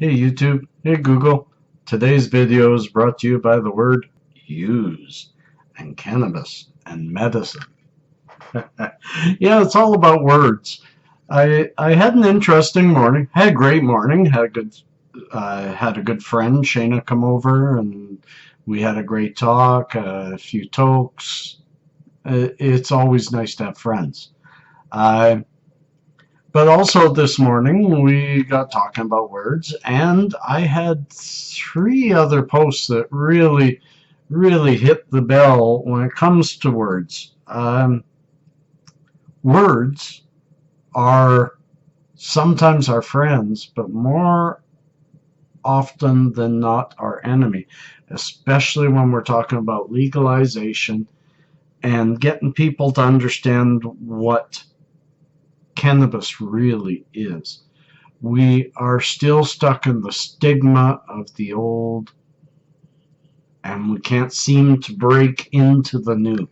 Hey YouTube, hey Google. Today's video is brought to you by the word use and cannabis and medicine. Yeah, it's all about words. I had an interesting morning. Had a great morning. Had a good friend Shayna come over and we had a great talk. A few tokes. It's always nice to have friends. But also this morning we got talking about words, and I had 3 other posts that really hit the bell when it comes to words. Words are sometimes our friends, but more often than not our enemy, especially when we're talking about legalization and getting people to understand what cannabis really is. We are still stuck in the stigma of the old, and we can't seem to break into the new.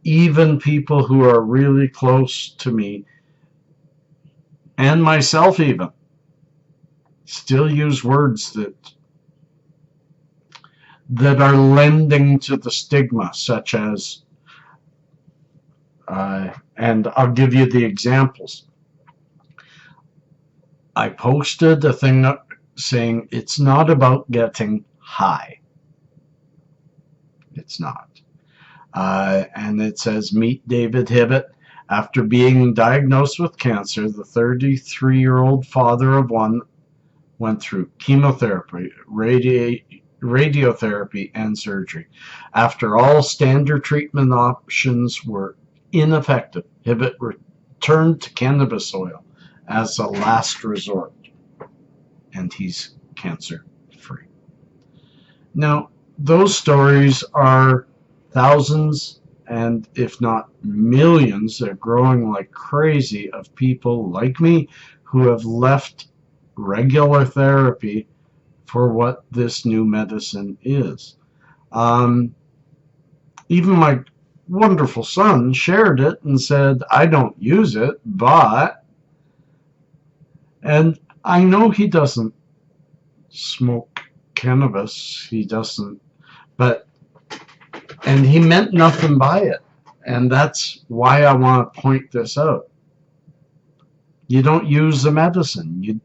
Even people who are really close to me, and myself even, still use words that are lending to the stigma, such as, and I'll give you the examples. I posted a thing saying it's not about getting high. It's not. And it says, meet David Hibbett. After being diagnosed with cancer, the 33-year-old father of one went through chemotherapy, radiotherapy, and surgery. After all standard treatment options were ineffective, Hibbett returned to cannabis oil as a last resort, and he's cancer free. Now, those stories are thousands, and if not millions, they're growing like crazy, of people like me who have left regular therapy for what this new medicine is. Even my wonderful son shared it and said, I don't use it, but, and I know he doesn't smoke cannabis, he doesn't, but, and he meant nothing by it. And that's why I want to point this out. You don't use a medicine, you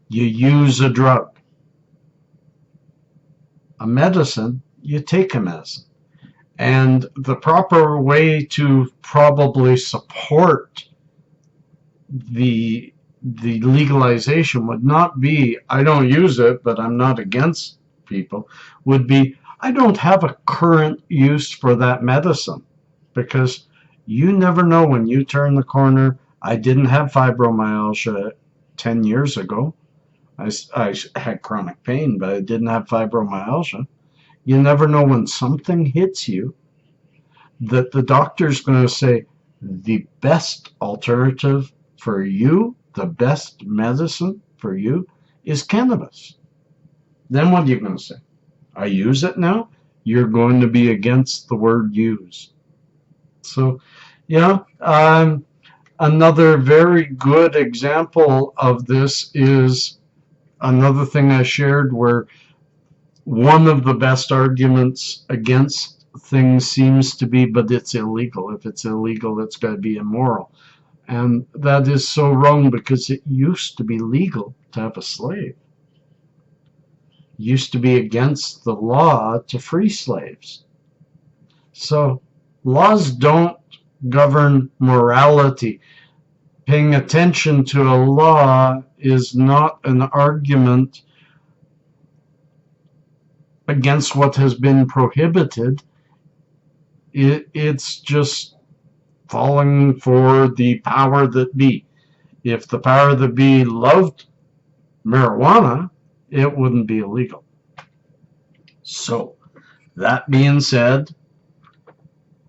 use a drug. A medicine, you take a medicine. And the proper way to probably support the legalization would not be, I don't use it, but I'm not against people, would be, I don't have a current use for that medicine, because you never know when you turn the corner. I didn't have fibromyalgia 10 years ago. I had chronic pain, but I didn't have fibromyalgia. You never know when something hits you that the doctor's going to say the best alternative for you, the best medicine for you is cannabis. Then what are you going to say? I use it now? You're going to be against the word use. So, yeah, another very good example of this is another thing I shared where one of the best arguments against things seems to be, but it's illegal. If it's illegal, it's got to be immoral. And that is so wrong, because it used to be legal to have a slave. It used to be against the law to free slaves. So laws don't govern morality. Paying attention to a law is not an argument against what has been prohibited. It's just falling for the power that be. If the power that be loved marijuana, it wouldn't be illegal. So, that being said,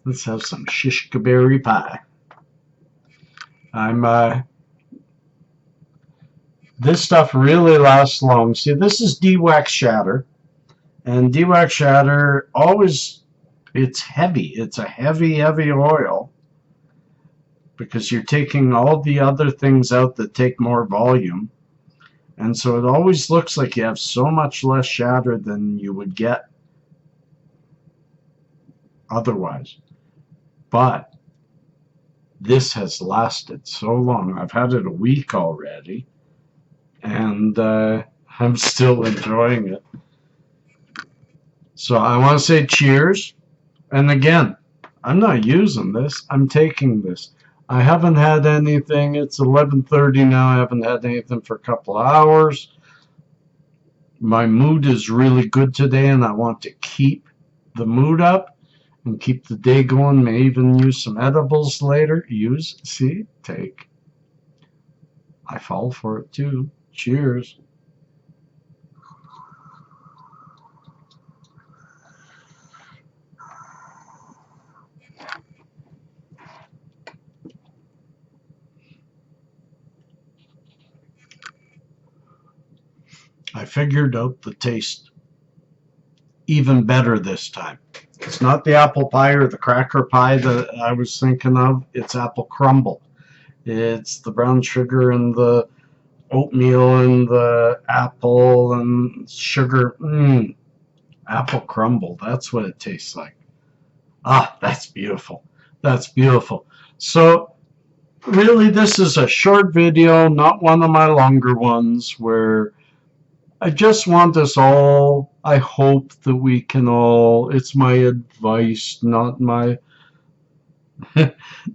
let's have some shishka berry pie. This stuff really lasts long. See, this is de-wax shatter. And de-wax shatter always, it's heavy. It's a heavy oil, because you're taking all the other things out that take more volume. And so it always looks like you have so much less shatter than you would get otherwise. But this has lasted so long. I've had it a week already, and I'm still enjoying it. So I want to say cheers. And again, I'm not using this. I'm taking this. I haven't had anything. It's 11:30 now. I haven't had anything for a couple of hours. My mood is really good today, and I want to keep the mood up and keep the day going. May even use some edibles later. Use, see, take. I fall for it too. Cheers. I figured out the taste even better this time. It's not the apple pie or the cracker pie that I was thinking of. It's apple crumble. It's the brown sugar and the oatmeal and the apple and sugar. Apple crumble. That's what it tastes like. Ah, that's beautiful. That's beautiful. So really, this is a short video, not one of my longer ones, where I just want us all, I hope that we can all, it's my advice, not my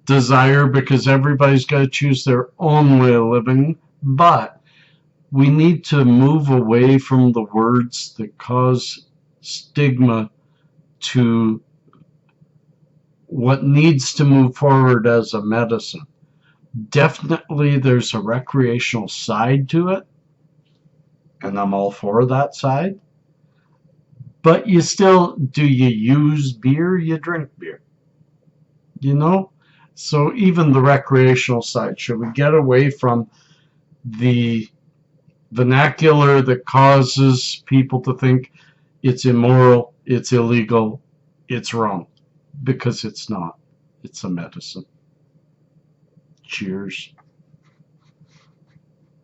desire, because everybody's got to choose their own way of living, but we need to move away from the words that cause stigma to what needs to move forward as a medicine. Definitely there's a recreational side to it, and I'm all for that side. But you still, do you use beer? You drink beer. You know? So even the recreational side, should we get away from the vernacular that causes people to think it's immoral, it's illegal, it's wrong? Because it's not. It's a medicine. Cheers.